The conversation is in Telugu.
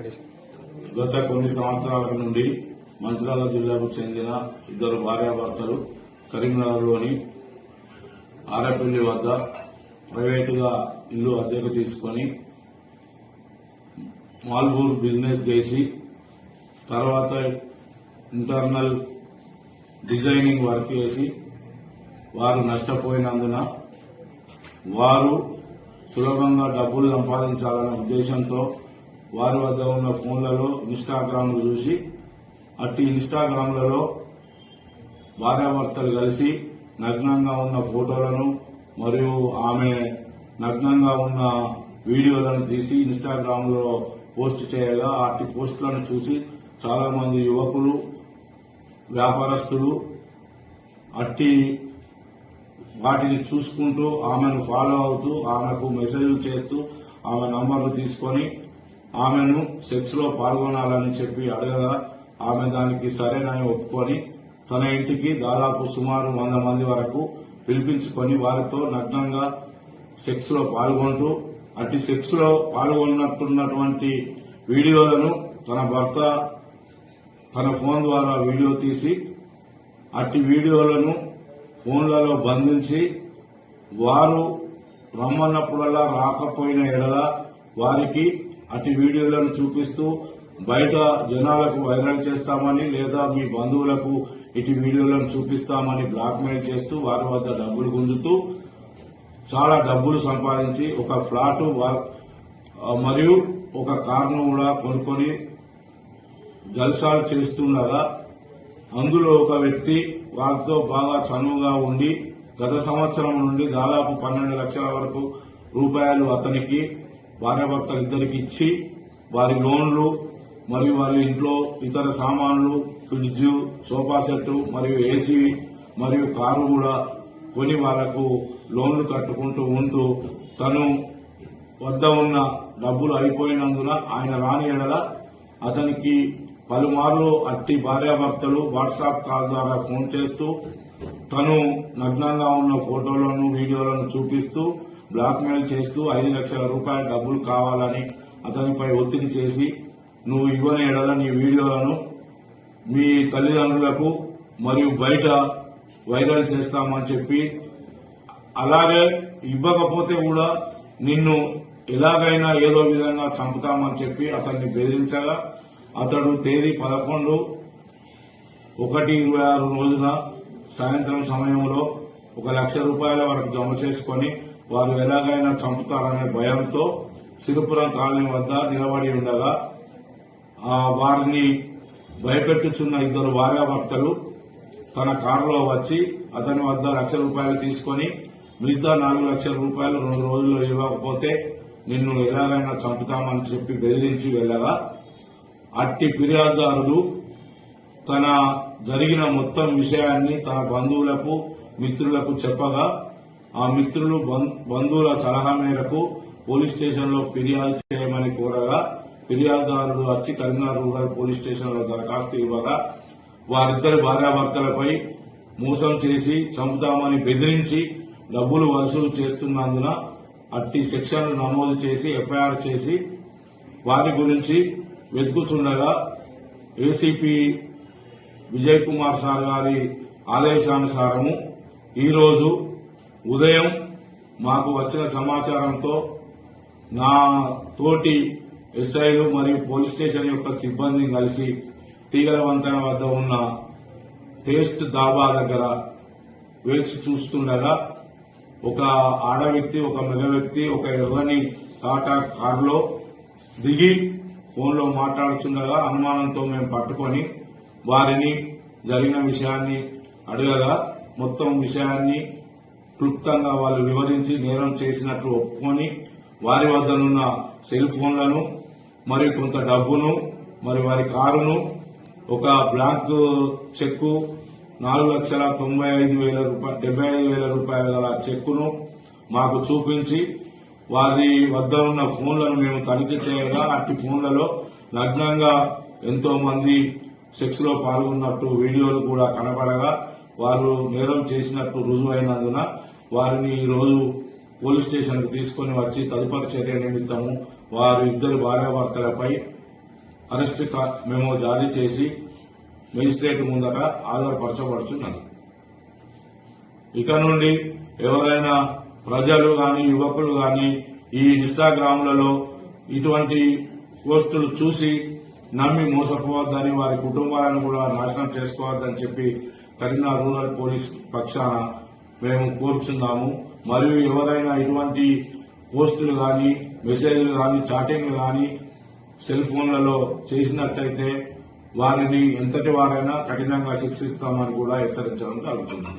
మాట్లాడేసి. గత కొన్ని సంవత్సరాల నుండి మంచిర్యాల జిల్లాకు చెందిన ఇద్దరు భార్యాభర్తలు కరీంనగర్లోని ఆరేపల్లి వద్ద ప్రైవేటుగా ఇల్లు అద్దెకు తీసుకుని మాల్బూర్ బిజినెస్ చేసి తర్వాత ఇంటర్నల్ డిజైనింగ్ వర్క్ చేసి వారు నష్టపోయినందున వారు సులభంగా డబ్బులు సంపాదించాలనే ఉద్దేశంతో వారి వద్ద ఉన్న ఫోన్లలో ఇన్స్టాగ్రామ్లు చూసి అట్టి ఇన్స్టాగ్రామ్లలో భార్యాభర్తలు కలిసి నగ్నంగా ఉన్న ఫోటోలను మరియు ఆమె నగ్నంగా ఉన్న వీడియోలను తీసి ఇన్స్టాగ్రామ్ లో పోస్ట్ చేయగా అట్టి పోస్టులను చూసి చాలా మంది యువకులు వ్యాపారస్తులు అట్టి వాటిని చూసుకుంటూ ఆమెను ఫాలో అవుతూ ఆమెకు మెసేజ్లు చేస్తూ ఆమె నంబర్లు తీసుకొని ఆమెను సెక్స్ లో పాల్గొనాలని చెప్పి అడగగా ఆమె దానికి సరేనని ఒప్పుకొని తన ఇంటికి దాదాపు సుమారు 100 మంది వరకు పిలిపించుకొని వారితో నగ్నంగా సెక్స్ లో పాల్గొంటూ అట్టి సెక్స్ లో పాల్గొన్నట్టున్నటువంటి వీడియోలను తన భర్త తన ఫోన్ ద్వారా వీడియో తీసి అట్టి వీడియోలను ఫోన్లలో బంధించి వారు రమ్మన్నప్పుడల్లా రాకపోయిన ఎడల వారికి అట్టి వీడియోలను చూపిస్తూ బయట జనాలకు వైరల్ చేస్తామని లేదా మీ బంధువులకు ఇటు వీడియోలను చూపిస్తామని బ్లాక్మెయిల్ చేస్తూ వారి వద్ద డబ్బులు గుంజుతూ చాలా డబ్బులు సంపాదించి ఒక ఫ్లాట్ మరియు ఒక కారును కూడా కొనుక్కొని జల్సాలు చేస్తుండగా అందులో ఒక వ్యక్తి వారితో బాగా చనువుగా ఉండి గత సంవత్సరం నుండి దాదాపు 12 లక్షల వరకు రూపాయలు అతనికి భార్యాభర్తలిద్దరికి ఇచ్చి వారి లోన్లు మరియు వారి ఇంట్లో ఇతర సామాన్లు ఫ్రిడ్జ్ సోఫా సెట్ మరియు ఏసీ మరియు కారు కూడా కొని వాళ్లకు లోన్లు కట్టుకుంటూ ఉంటూ తను వద్ద ఉన్న డబ్బులు అయిపోయినందున ఆయన రాని ఎడల అతనికి పలుమార్లు అట్టి భార్యాభర్తలు వాట్సాప్ కాల్ ద్వారా ఫోన్ చేస్తూ తను నగ్నంగా ఉన్న ఫోటోలను వీడియోలను చూపిస్తూ బ్లాక్మెయిల్ చేస్తూ 5 లక్షల రూపాయల డబ్బులు కావాలని అతనిపై ఒత్తిడి చేసి నువ్వు ఇవ్వని ఎడల నీ వీడియోలను మీ తల్లిదండ్రులకు మరియు బయట వైరల్ చేస్తామని చెప్పి అలాగే ఇవ్వకపోతే కూడా నిన్ను ఎలాగైనా ఏదో విధంగా చంపుతామని చెప్పి అతన్ని బెదిరించగా అతడు తేదీ 11/1/26 రోజున సాయంత్రం సమయంలో 1 లక్ష రూపాయల వరకు జమ చేసుకుని వారు ఎలాగైనా చంపుతారనే భయంతో సిరిపురం కాలనీ వద్ద నిలబడి ఉండగా వారిని భయపెట్టుచున్న ఇద్దరు భార్యాభర్తలు తన కారులో వచ్చి అతని వద్ద 1 లక్ష రూపాయలు తీసుకుని మిగతా 4 లక్షల రూపాయలు 2 రోజుల్లో ఇవ్వకపోతే నిన్ను ఎలాగైనా చంపుతామని చెప్పి బెదిరించి వెళ్లగా అట్టి ఫిర్యాదుదారుడు తన జరిగిన మొత్తం విషయాన్ని తన బంధువులకు మిత్రులకు చెప్పగా ఆ మిత్రులు బంధువుల సలహా మేరకు పోలీస్ స్టేషన్ లో ఫిర్యాదు చేయమని కోరగా ఫిర్యాదుదారుడు వచ్చి కరీంనగర్ రూరల్ పోలీస్ స్టేషన్ లో దరఖాస్తు ఇవ్వగా వారిద్దరి భార్యాభర్తలపై మోసం చేసి చంపుతామని బెదిరించి డబ్బులు వసూలు చేస్తున్నందున అట్టి సెక్షన్లు నమోదు చేసి ఎఫ్ఐఆర్ చేసి వారి గురించి వెతుకుతుండగా ఏసీపీ విజయ్ కుమార్ సార్ గారి ఆదేశానుసారము ఈరోజు ఉదయం మాకు వచ్చిన సమాచారంతో నా తోటి ఎస్ఐలు మరియు పోలీస్ స్టేషన్ యొక్క సిబ్బంది కలిసి తీగల వంతెన వద్ద ఉన్న టేస్ట్ దాబా దగ్గర వేచి చూస్తుండగా ఒక ఆడ వ్యక్తి ఒక మగ వ్యక్తి ఒక ఎర్రని టాటా కారులో దిగి ఫోన్లో మాట్లాడుతుండగా అనుమానంతో మేము పట్టుకొని వారిని జరిగిన విషయాన్ని అడగగా మొత్తం విషయాన్ని క్లుప్తంగా వాళ్ళు వివరించి నేరం చేసినట్లు ఒప్పుకొని వారి వద్దనున్న సెల్ ఫోన్లను మరియు కొంత డబ్బును మరి వారి కారును ఒక బ్లాంక్ చెక్కు 4,95,000 రూపాయల గల చెక్కును మాకు చూపించి వారి వద్ద ఉన్న ఫోన్లను మేము తనిఖీ చేయగా అట్టి ఫోన్లలో నగ్నంగా ఎంతో మంది సెక్స్ లో పాల్గొన్నట్టు వీడియోలు కూడా కనబడగా వారు నేరం చేసినట్టు రుజువైనందున వారిని ఈ రోజు పోలీస్ స్టేషన్ కు తీసుకుని వచ్చి తదుపరి చర్య నిమిత్తము వారు ఇద్దరు భార్యాభర్తలపై అరెస్ట్ మెమో జారీ చేసి మేజిస్ట్రేట్ ముందట ఆధారపరచబడుతున్నది. ఇక నుండి ఎవరైనా ప్రజలు గాని యువకులు గాని ఈ ఇన్స్టాగ్రామ్లలో ఇటువంటి పోస్టులు చూసి నమ్మి మోసపోవద్దని, వారి కుటుంబాలను కూడా నాశనం చేసుకోవద్దని చెప్పి కరీంనగర్ రూరల్ పోలీస్ పక్షాన మేము కోరుచున్నాము. మరియు ఎవరైనా ఇటువంటి పోస్టులు గాని మెసేజ్లు గాని చాటింగ్లు గాని సెల్ ఫోన్లలో చేసినట్టయితే వారిని ఎంతటి వారైనా కఠినంగా శిక్షిస్తామని కూడా హెచ్చరించడం జరుగుతుంది.